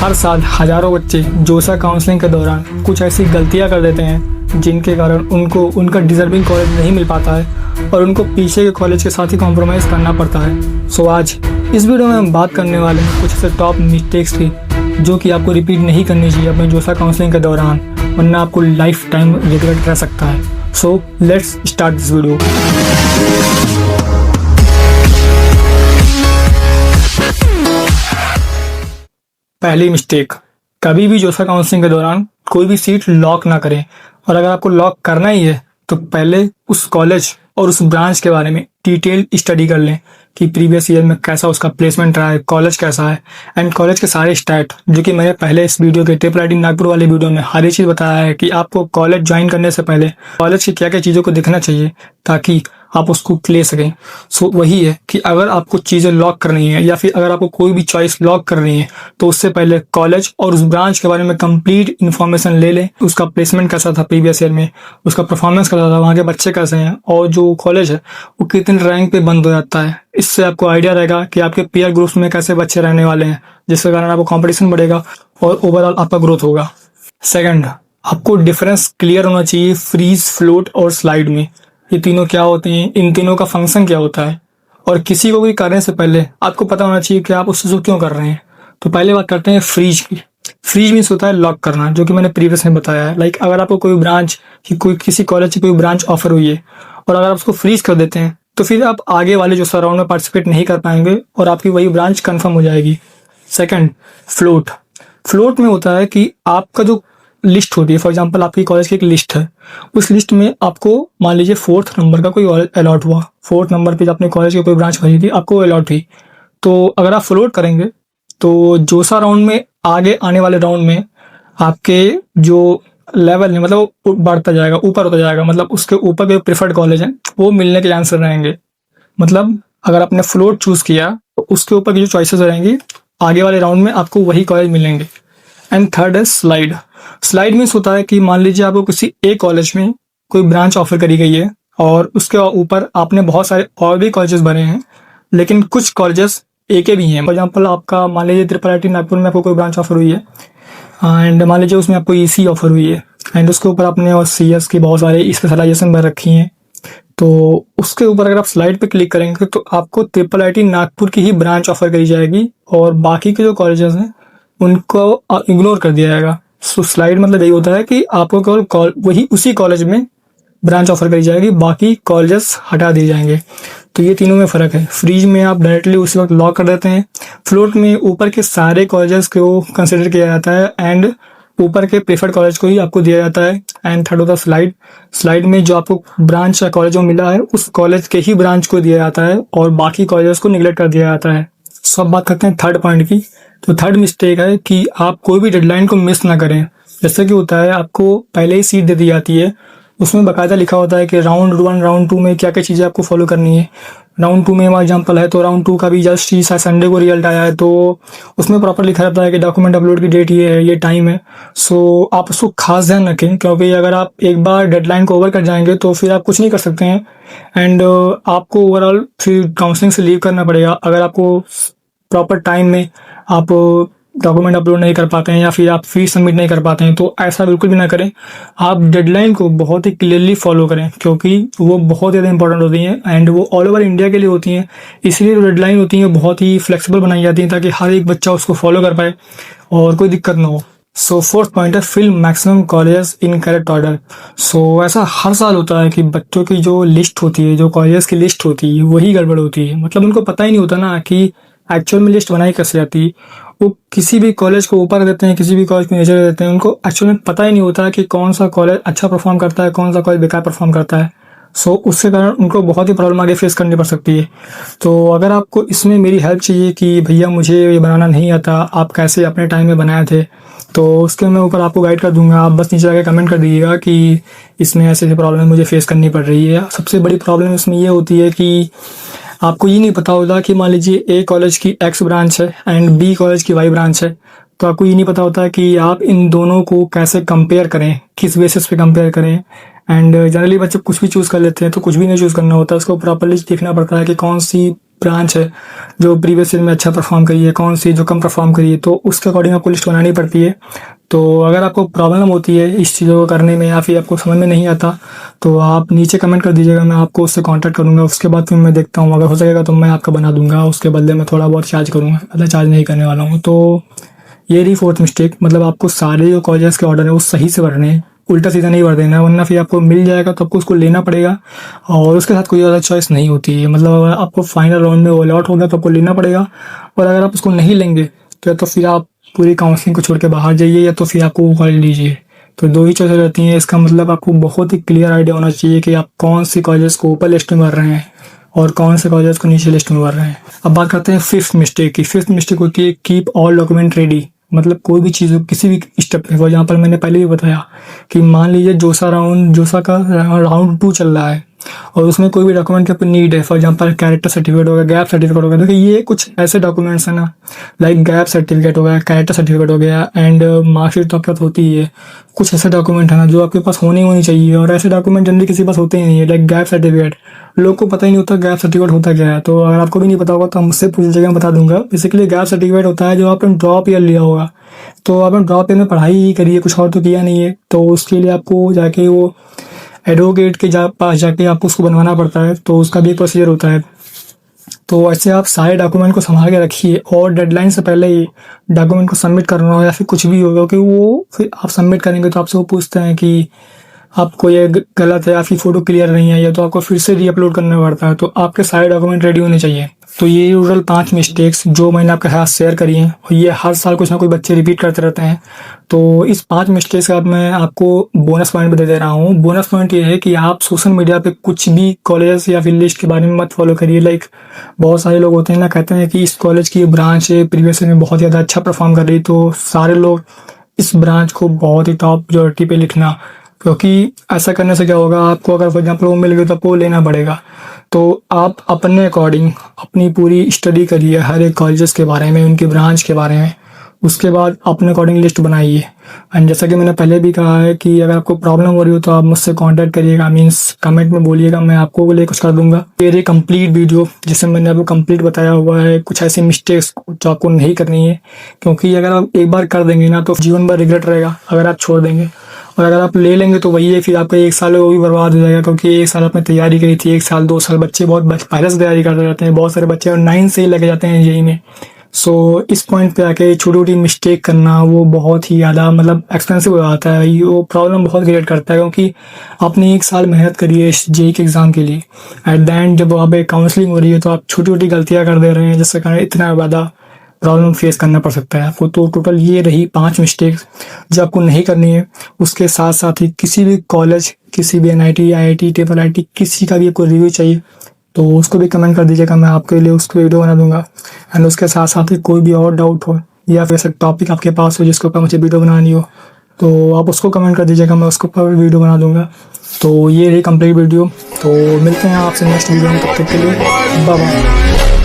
हर साल हजारों बच्चे जोसा काउंसलिंग के दौरान कुछ ऐसी गलतियां कर देते हैं जिनके कारण उनको उनका डिजर्विंग कॉलेज नहीं मिल पाता है और उनको पीछे के कॉलेज के साथ ही कॉम्प्रोमाइज़ करना पड़ता है। सो आज इस वीडियो में हम बात करने वाले हैं कुछ ऐसे टॉप मिस्टेक्स की जो कि आपको रिपीट नहीं करनी चाहिए अपने जोसा काउंसलिंग के दौरान, वरना आपको लाइफ टाइम रिग्रेट रह सकता है। So let's start this video. पहली मिस्टेक, कभी भी जोसा काउंसलिंग के दौरान कोई भी सीट लॉक ना करें, और अगर आपको लॉक करना ही है तो पहले उस कॉलेज और उस ब्रांच के बारे में डिटेल स्टडी कर लें कि प्रीवियस ईयर में कैसा उसका प्लेसमेंट रहा है, कॉलेज कैसा है, एंड कॉलेज के सारे स्टैट जो कि मैंने पहले इस वीडियो के ट्रिपल आईटी नागपुर वाले वीडियो में हर एक चीज़ बताया है कि आपको कॉलेज ज्वाइन करने से पहले कॉलेज की क्या क्या चीज़ों को देखना चाहिए ताकि आप उसको ले सकें। सो वही है कि अगर आपको चीज़ें लॉक करनी है या फिर अगर आपको कोई भी चॉइस लॉक करनी है तो उससे पहले कॉलेज और उस ब्रांच के बारे में कंप्लीट इन्फॉर्मेशन ले लें। उसका प्लेसमेंट कैसा था प्रीवियस ईयर में, उसका परफॉर्मेंस कैसा था, वहाँ के बच्चे कैसे हैं और जो कॉलेज है वो कितने रैंक पे बंद हो जाता है। इससे आपको आइडिया रहेगा कि आपके पीयर ग्रुप्स में कैसे बच्चे रहने वाले हैं, जिसके कारण आपको कॉम्पिटिशन बढ़ेगा और ओवरऑल आपका ग्रोथ होगा। सेकंड, आपको डिफरेंस क्लियर होना चाहिए फ्रीज, फ्लोट और स्लाइड में। ये तीनों क्या होते हैं, इन तीनों का फंक्शन क्या होता है, और किसी को भी करने से पहले आपको पता होना चाहिए कि आप उस चीज़ को क्यों कर रहे हैं। तो पहले बात करते हैं फ्रीज की। फ्रीज मीन्स होता है लॉक करना, जो कि मैंने प्रीवियस में बताया है। लाइक अगर आपको कोई ब्रांच की कोई किसी कॉलेज की कोई ब्रांच ऑफर हुई है और अगर आप उसको फ्रीज कर देते हैं तो फिर आप आगे वाले जो राउंड में पार्टिसिपेट नहीं कर पाएंगे और आपकी वही ब्रांच कंफर्म हो जाएगी। Second, float. फ्लोट में होता है कि आपका जो लिस्ट होती है, फॉर एग्जांपल आपकी कॉलेज की एक लिस्ट है, उस लिस्ट में आपको मान लीजिए 4th नंबर का कोई अलॉट हुआ, 4th नंबर पे अपने कॉलेज की कोई ब्रांच भरी थी, आपको अलॉट थी। तो अगर आप फ्लोट करेंगे तो जोसा राउंड में आगे आने वाले राउंड में आपके जो लेवल है मतलब वो बढ़ता जाएगा, ऊपर होता जाएगा, मतलब उसके ऊपर जो प्रेफर्ड कॉलेज है वो मिलने के चांसेस रहेंगे। मतलब अगर आपने फ्लोट चूज किया तो उसके ऊपर की जो चॉइसेस रहेंगी आगे वाले राउंड में आपको वही कॉलेज मिलेंगे। एंड थर्ड है स्लाइड। स्लाइड मीन्स होता है कि मान लीजिए आपको किसी एक कॉलेज में कोई ब्रांच ऑफर करी गई है और उसके ऊपर आपने बहुत सारे और भी कॉलेजेस भरे हैं, लेकिन कुछ कॉलेजेस एक ही भी हैं। फॉर एग्जांपल आपका मान लीजिए ट्रिपल आईटी नागपुर में आपको कोई ब्रांच ऑफर हुई है एंड मान लीजिए उसमें आपको ईसी ऑफर हुई है एंड उसके ऊपर आपने और सीएस की बहुत सारे स्पेशलाइजेशन भर रखी हैं। तो उसके ऊपर अगर आप स्लाइड पे क्लिक करेंगे तो आपको ट्रिपल आईटी नागपुर की ही ब्रांच ऑफर करी जाएगी और बाकी के जो कॉलेजेस हैं उनको इग्नोर कर दिया जाएगा। सो स्लाइड मतलब यही होता है कि आपको केवल वही उसी कॉलेज में ब्रांच ऑफर करी जाएगी, बाकी कॉलेजेस हटा दिए जाएंगे। तो ये तीनों में फ़र्क है। फ्रीज में आप डायरेक्टली उसी वक्त लॉक कर देते हैं, फ्लोट में ऊपर के सारे कॉलेजेस को कंसिडर किया जाता है एंड ऊपर के प्रेफर्ड कॉलेज को ही आपको दिया जाता है। एंड थर्ड होता है स्लाइड। स्लाइड में जो आपको ब्रांच या कॉलेज में मिला है उस कॉलेज के ही ब्रांच को दिया जाता है और बाकी कॉलेजेस को निगलेक्ट कर दिया जाता है। सो अब बात करते हैं थर्ड पॉइंट की। तो थर्ड मिस्टेक है कि आप कोई भी डेडलाइन को मिस ना करें। जैसे कि होता है आपको पहले ही सीट दे दी जाती है, उसमें बाकायदा लिखा होता है कि राउंड 1 राउंड 2 में क्या क्या चीज़ें आपको फॉलो करनी है। राउंड 2 में हमारा एग्जाम्पल है तो राउंड 2 का भी जस्ट ही संडे को रिजल्ट आया है तो उसमें प्रॉपर लिखा रहता है कि डॉक्यूमेंट अपलोड की डेट ये है, ये टाइम है। सो आप उसको खास ध्यान रखें क्योंकि अगर आप एक बार डेडलाइन को ओवर कर जाएंगे तो फिर आप कुछ नहीं कर सकते हैं एंड आपको ओवरऑल फिर काउंसलिंग से लीव करना पड़ेगा अगर आपको प्रॉपर टाइम में आप डॉक्यूमेंट अपलोड नहीं कर पाते हैं या फिर आप फीस सबमिट नहीं कर पाते हैं। तो ऐसा बिल्कुल भी ना करें। आप डेडलाइन को बहुत ही क्लियरली फॉलो करें क्योंकि वो बहुत ज़्यादा इंपॉर्टेंट होती हैं एंड वो ऑल ओवर इंडिया के लिए होती हैं। इसलिए जो डेडलाइन होती हैं बहुत ही फ्लेक्सिबल बनाई जाती हैं ताकि हर एक बच्चा उसको फॉलो कर पाए और कोई दिक्कत ना हो। सो फोर्थ पॉइंट है fill maximum colleges in correct order. So ऐसा हर साल होता है कि बच्चों की जो लिस्ट होती है, जो कॉलेजेस की लिस्ट होती है वही गड़बड़ होती है। मतलब उनको पता ही नहीं होता ना कि एक्चुअल में लिस्ट बनाई कैसे जाती है। वो किसी भी कॉलेज को ऊपर देते हैं, किसी भी कॉलेज को नीचे देते हैं, उनको एक्चुअल में पता ही नहीं होता कि कौन सा कॉलेज अच्छा परफॉर्म करता है, कौन सा कॉलेज बेकार परफॉर्म करता है। सो उसके कारण उनको बहुत ही प्रॉब्लम आगे फेस करनी पड़ सकती है। तो अगर आपको इसमें मेरी हेल्प चाहिए कि भैया मुझे ये बनाना नहीं आता, आप कैसे अपने टाइम में बनाए थे, तो उसके मैं ऊपर आपको गाइड कर दूंगा। आप बस नीचे आके कमेंट कर दीजिएगा कि इसमें ऐसे ऐसे प्रॉब्लम मुझे फेस करनी पड़ रही है। सबसे बड़ी प्रॉब्लम इसमें ये होती है कि आपको ये नहीं पता होता कि मान लीजिए ए कॉलेज की एक्स ब्रांच है एंड बी कॉलेज की वाई ब्रांच है, तो आपको ये नहीं पता होता कि आप इन दोनों को कैसे कंपेयर करें, किस बेसिस पे कंपेयर करें। एंड जनरली बच्चे कुछ भी चूज़ कर लेते हैं तो कुछ भी नहीं चूज़ करना होता, उसको प्रॉपरली देखना पड़ता है कि कौन सी ब्रांच है जो प्रीवियस ईयर में अच्छा परफॉर्म करी है, कौन सी जो कम परफॉर्म करी है, तो उसके अकॉर्डिंग आपको लिस्ट बनानी पड़ती है। तो अगर आपको प्रॉब्लम होती है इस चीज़ों को करने में या फिर आपको समझ में नहीं आता तो आप नीचे कमेंट कर दीजिएगा, मैं आपको उससे कांटेक्ट करूँगा। उसके बाद फिर मैं देखता हूँ, अगर हो सकेगा तो मैं आपका बना दूंगा, उसके बदले में थोड़ा बहुत चार्ज करूँगा, ज़्यादा चार्ज नहीं करने वाला हूँ। तो ये रही फोर्थ मिस्टेक, मतलब आपको सारे जो कॉलेज के ऑर्डर है वो सही से भरने हैं, उल्टा सीधा नहीं भर देना, वरना फिर आपको मिल जाएगा तो आपको उसको लेना पड़ेगा और उसके साथ कोई ज़्यादा चॉइस नहीं होती है। मतलब अगर आपको फाइनल राउंड में अलॉट हो गया तो आपको लेना पड़ेगा, और अगर आप उसको नहीं लेंगे तो या तो फिर आप पूरी काउंसलिंग को छोड़ के बाहर जाइए या तो फिर आपको वो कॉलेज लीजिए। तो दो ही चॉइसेस रहती हैं। इसका मतलब आपको बहुत ही क्लियर आइडिया होना चाहिए कि आप कौन सी कॉलेज को ऊपर लिस्ट में भर रहे हैं और कौन से कॉलेज को नीचे लिस्ट में भर रहे हैं। अब बात करते हैं फिफ्थ मिस्टेक की। फिफ्थ मिस्टेक होती है कीप ऑल डॉक्यूमेंट रेडी। मतलब कोई भी चीज़ किसी भी स्टेप पे, फॉर एग्जाम्पल मैंने पहले भी बताया कि मान लीजिए जोसा का राउंड 2 चल रहा है और उसमें कोई भी डॉक्यूमेंट की आपको नीड है, फॉर एग्जांपल कैरेक्टर सर्टिफिकेट हो गया, गैप सर्टिफिकेट हो गया। देखिए ये कुछ ऐसे डॉक्यूमेंट्स हैं ना, लाइक गैप सर्टिफिकेट हो गया, कैरेक्टर सर्टिफिकेट हो गया एंड मार्कशीट तो आपके पास होती ही है। कुछ ऐसे डॉक्यूमेंट है ना जो आपके पास होनी चाहिए, और ऐसे डॉक्यूमेंट जनरली किसी के पास होते ही नहीं है। लाइक गैप सर्टिफिकेट, लोग को पता ही नहीं होता गैप सर्टिफिकेट होता क्या है। तो अगर आपको भी नहीं पता होगा तो मुझसे पूछ लीजिएगा, मैं बता दूंगा। बेसिकली गैप सर्टिफिकेट होता है जो आपने ड्रॉप ईयर लिया होगा, तो आपने ड्रॉप ईयर में पढ़ाई ही करी है, कुछ और तो किया नहीं है, तो उसके लिए आपको जाके वो एडवोकेट के पास जाके आपको उसको बनवाना पड़ता है, तो उसका भी एक प्रोसीजर होता है। तो ऐसे आप सारे डॉक्यूमेंट को संभाल के रखिए और डेडलाइन से पहले ही डॉक्यूमेंट को सबमिट करना हो या फिर कुछ भी होगा कि वो फिर आप सबमिट करेंगे तो आपसे वो पूछते हैं कि आपको ये गलत है या फिर फोटो क्लियर नहीं है, या तो आपको फिर से री अपलोड करना पड़ता है। तो आपके सारे डॉक्यूमेंट रेडी होने चाहिए। तो ये टोटल 5 मिस्टेक्स जो मैंने आपके साथ शेयर करी हैं, और ये हर साल कुछ ना कोई बच्चे रिपीट करते रहते हैं। तो इस 5 मिस्टेक्स के बाद मैं आपको बोनस पॉइंट भी दे रहा हूँ। बोनस पॉइंट ये है कि आप सोशल मीडिया पे कुछ भी कॉलेज या फिर लिस्ट के बारे में मत फॉलो करिए। लाइक बहुत सारे लोग होते हैं ना, कहते हैं कि इस कॉलेज की ब्रांच है प्रीवियस में बहुत ज़्यादा अच्छा परफॉर्म कर रही, तो सारे लोग इस ब्रांच को बहुत ही टॉप प्रायोरिटी पे लिखना, क्योंकि ऐसा करने से क्या होगा, आपको अगर फॉर एग्जाम्पल वो मिल गई तो आपको वो लेना पड़ेगा। तो आप अपने अकॉर्डिंग अपनी पूरी स्टडी करिए हर एक कॉलेजेस के बारे में, उनकी ब्रांच के बारे में, उसके बाद अपने अकॉर्डिंग लिस्ट बनाइए। एंड जैसा कि मैंने पहले भी कहा है कि अगर आपको प्रॉब्लम हो रही हो तो आप मुझसे कांटेक्ट करिएगा, मीन्स कमेंट में बोलिएगा, मैं आपको लिए कुछ कर दूंगा। मेरी कंप्लीट वीडियो जिसमें मैंने आपको कंप्लीट बताया हुआ है कुछ ऐसी मिस्टेक्स जो आपको नहीं करनी है, क्योंकि अगर आप एक बार कर देंगे ना तो जीवन भर रिग्रेट रहेगा अगर आप छोड़ देंगे, और अगर आप ले लेंगे तो वही है, फिर आपका 1 साल वो भी बर्बाद हो जाएगा। क्योंकि 1 साल आपने तैयारी करी थी, 1 साल 2 साल बच्चे बहुत पहले से तैयारी करते रहते हैं, बहुत सारे बच्चे और 9 से ही लगे जाते हैं जेईई में। सो इस पॉइंट पे आके छोटी छोटी मिस्टेक करना वो बहुत ही ज़्यादा मतलब एक्सपेंसिव हो जाता है, वो प्रॉब्लम बहुत क्रिएट करता है। क्योंकि आपने 1 साल मेहनत करी है इस जेईई के एग्ज़ाम के लिए, एट द एंड जब वहाँ पे काउंसलिंग हो रही है तो आप छोटी छोटी गलतियाँ कर दे रहे हैं, जिसके कारण इतना ज़्यादा प्रॉब्लम फेस करना पड़ सकता है आपको। तो टोटल ये रही 5 मिस्टेक्स जो आपको नहीं करनी है। उसके साथ साथ ही किसी भी कॉलेज, किसी भी एनआईटी, आईआईटी, ट्रिपल आईटी, किसी का भी आपको रिव्यू चाहिए तो उसको भी कमेंट कर दीजिएगा, मैं आपके लिए उसको वीडियो बना दूंगा। एंड उसके साथ साथ ही कोई भी और डाउट हो या फिर ऐसा टॉपिक आपके पास हो जिसके ऊपर मुझे वीडियो बनानी हो तो आप उसको कमेंट कर दीजिएगा, मैं उसके ऊपर वीडियो बना दूंगा। तो ये रही कंप्लीट वीडियो। तो मिलते हैं आपसे नेक्स्ट वीडियो में, तब तक के लिए बाय बाय।